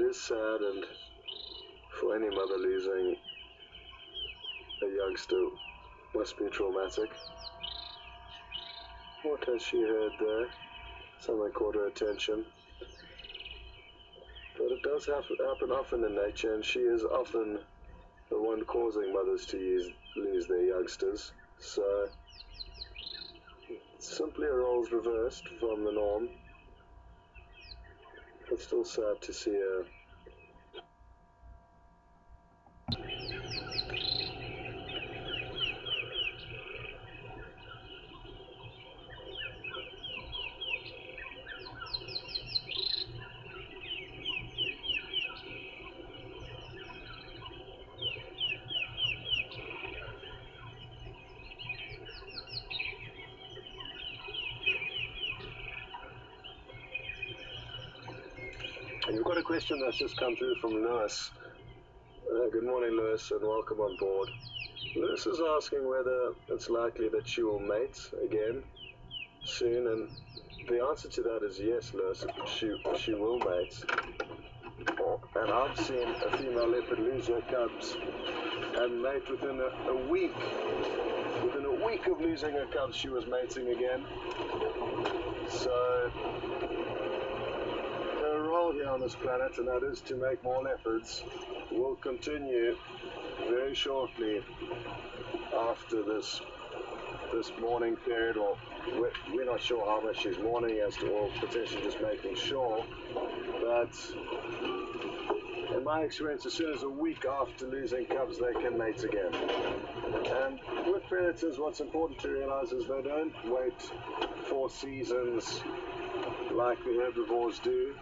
is sad, and for any mother losing a youngster must be traumatic. What has she heard there? Something caught her attention. But it does happen often in nature, and she is often the one causing mothers to lose their youngsters. So, simply a roles reversed from the norm. But still sad to see her. We've got a question that's just come through from Lewis. Good morning, Lewis, and welcome on board. Lewis is asking whether it's likely that she will mate again soon, and the answer to that is yes, Lewis, she will mate. And I've seen a female leopard lose her cubs and mate within a week. Within a week of losing her cubs, she was mating again. So her role here on this planet, and that is to make more leopards, will continue very shortly after this mourning period, or we're not sure how much she's mourning as to, or potentially just making sure. But in my experience, as soon as a week after losing cubs, they can mate again. And with predators, what's important to realize is they don't wait 4 seasons like the herbivores do.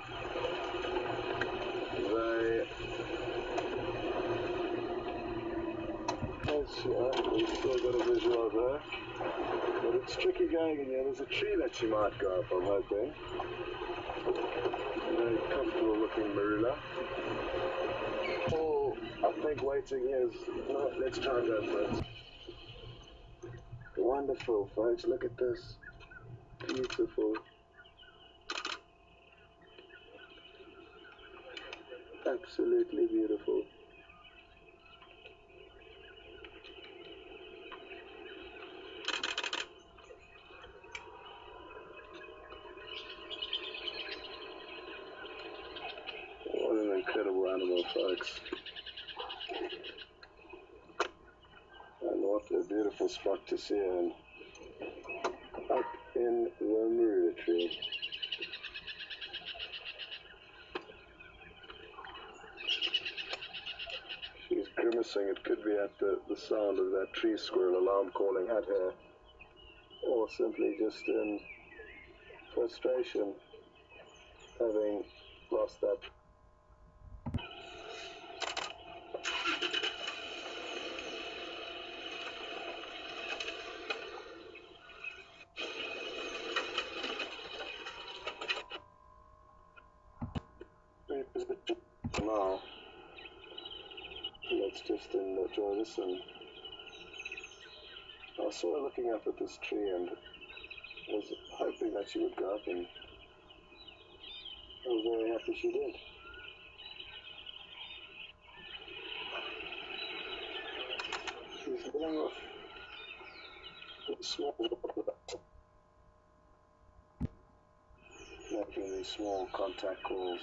We've still got a visual of her, but it's tricky going in here. There's a tree that she might go up, I'm hoping. Very comfortable looking marula. Oh, I think waiting here is, no, let's try and go for it. Wonderful, folks, look at this. Beautiful. Absolutely beautiful. What an incredible animal, folks. And what a beautiful spot to see her in. Up in the marula tree. She's grimacing. It could be at the sound of that tree squirrel alarm calling at her, or simply just in frustration, having lost that. Now, let's just enjoy this, and I saw her looking up at this tree and was hoping that she would go up, and I was very happy she did. She's getting off small, making these small contact calls.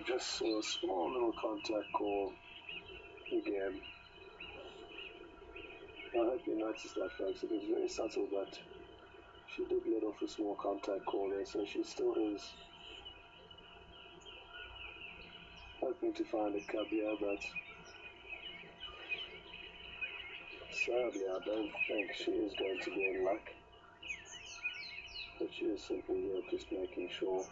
just saw a small little contact call again. I hope you noticed that, folks. It was very subtle, but she did let off a small contact call there, so she still is hoping to find a cub here, but sadly I don't think she is going to be in luck. But she is simply here just making sure.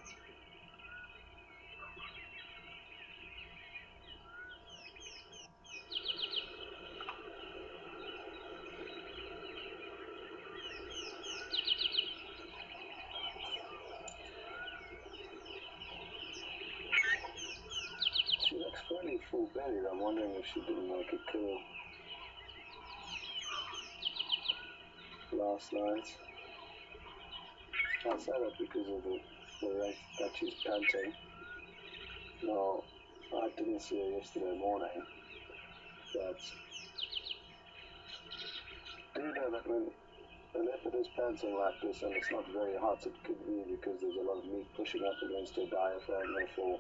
She looks fairly full-bellied. I'm wondering if she didn't make a kill last night. I say that because of the rate that she's panting. Now, I didn't see her yesterday morning, but do you know that when a leopard is panting like this and it's not very hot, it could be because there's a lot of meat pushing up against her diaphragm, therefore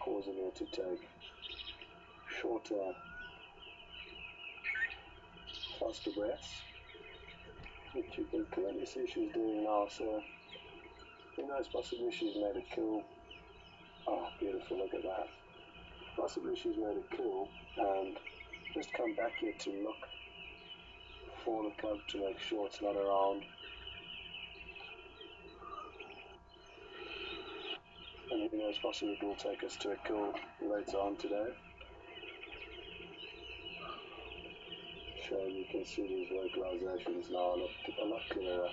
causing her to take shorter, faster breaths, which you can clearly see she's doing now. So who knows, possibly she's made a kill. Oh, beautiful, look at that. Possibly she's made a kill and just come back here to look for the cub to make sure it's not around. And who knows, possibly it will take us to a kill later on today. Sure, you can see these vocalizations now look a lot clearer.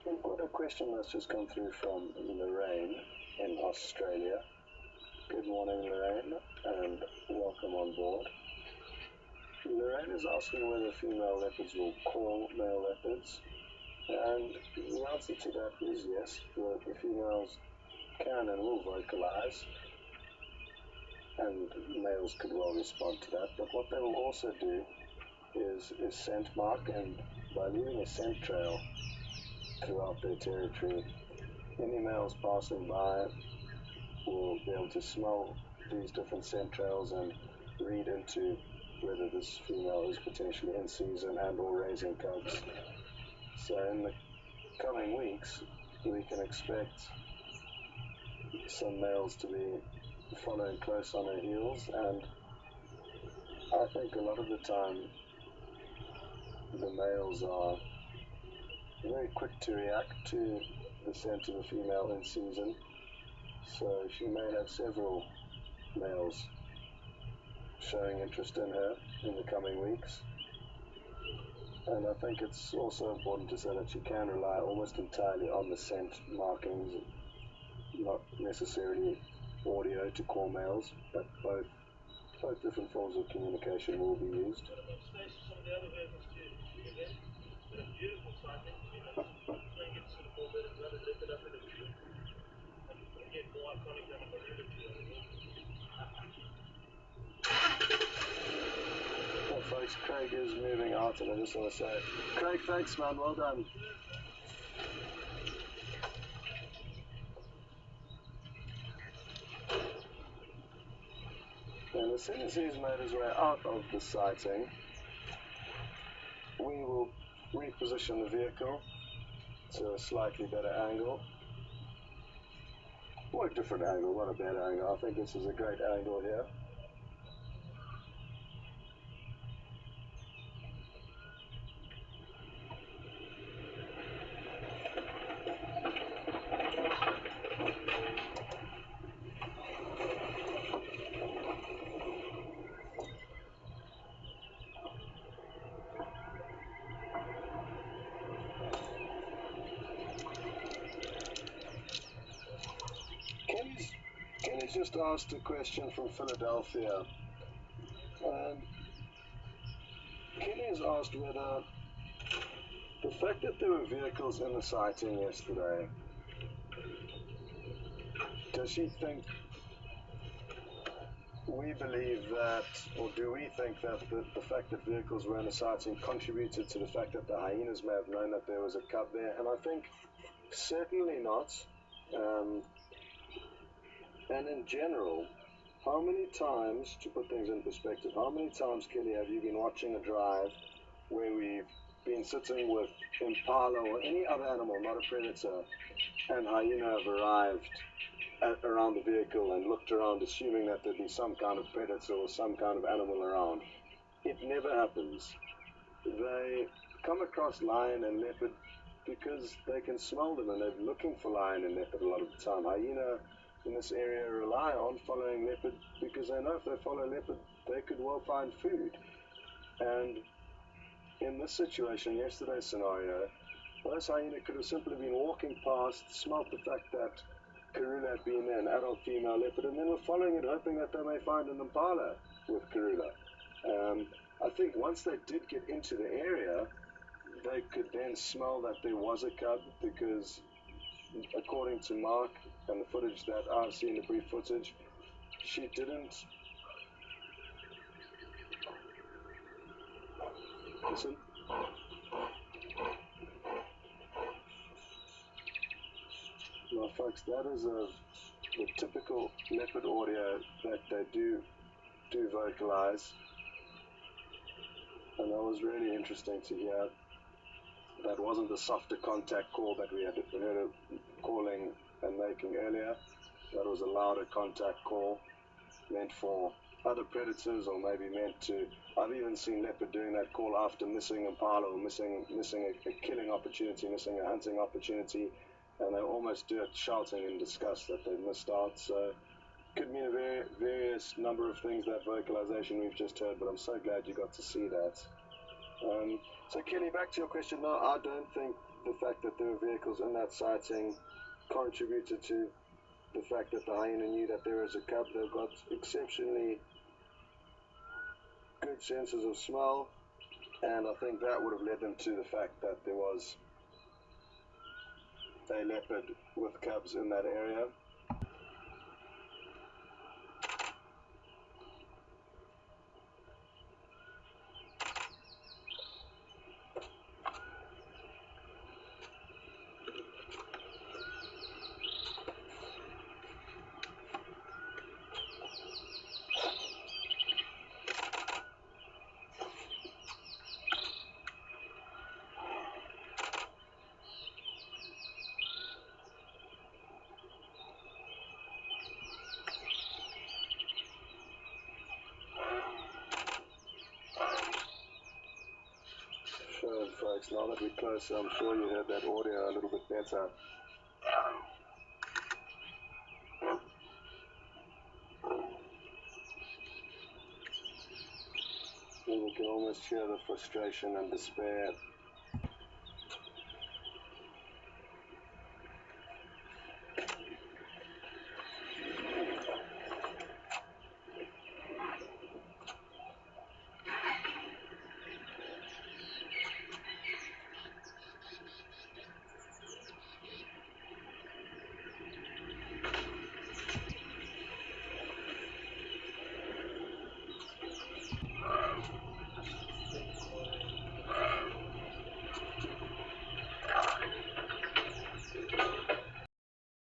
We've got a question that's just come through from Lorraine in Australia. Good morning, Lorraine, and welcome on board. Lorraine is asking whether female leopards will call male leopards, and the answer to that is yes. The females can and will vocalize, and males could well respond to that. But what they will also do is scent mark, and by leaving a scent trail throughout their territory, any males passing by will be able to smell these different scent trails and read into whether this female is potentially in season and or raising cubs. So in the coming weeks we can expect some males to be following close on her heels, and I think a lot of the time the males are very quick to react to the scent of a female in season, so she may have several males showing interest in her in the coming weeks. And I think it's also important to say that she can rely almost entirely on the scent markings, not necessarily audio to call males, but both different forms of communication will be used. Well, folks, Craig is moving out, and I just want to say, Craig, thanks, man, well done. And as soon as he's made his way out of the sighting, we will reposition the vehicle to a slightly better angle. Or a different angle, not a bad angle. I think this is a great angle here. just asked a question from Philadelphia, and Kelly has asked whether the fact that there were vehicles in the sighting yesterday, does she think we believe that, or do we think that the fact that vehicles were in the sighting contributed to the fact that the hyenas may have known that there was a cub there? And I think certainly not. And in general, how many times, to put things in perspective, how many times, Kelly, have you been watching a drive where we've been sitting with impala or any other animal, not a predator, and hyena have arrived around the vehicle and looked around assuming that there'd be some kind of predator or some kind of animal around? It never happens. They come across lion and leopard because they can smell them and they're looking for lion and leopard a lot of the time. Hyena in this area rely on following leopard because they know if they follow leopard, they could well find food. And in this situation, yesterday's scenario, those hyena could have simply been walking past, smelt the fact that Karula had been there, an adult female leopard, and then were following it, hoping that they may find an impala with Karula. I think once they did get into the area, they could then smell that there was a cub because, according to Mark and the footage that I've seen, the brief footage, she didn't listen. Well, folks, that is the typical leopard audio that they do vocalize, and that was really interesting to hear. That wasn't the softer contact call that we had heard calling and making earlier. That was a louder contact call meant for other predators, or maybe meant to. I've even seen leopard doing that call after missing impala or missing a killing opportunity, missing a hunting opportunity, and they almost do it shouting in disgust that they missed out. So could mean a various number of things, that vocalization we've just heard, but I'm so glad you got to see that. So Kelly, back to your question. No, I don't think the fact that there were vehicles in that sighting contributed to the fact that the hyena knew that there was a cub. They've got exceptionally good senses of smell, and I think that would have led them to the fact that there was a leopard with cubs in that area. Sure, folks, now that we're closer, I'm sure you heard that audio a little bit better. And we can almost hear the frustration and despair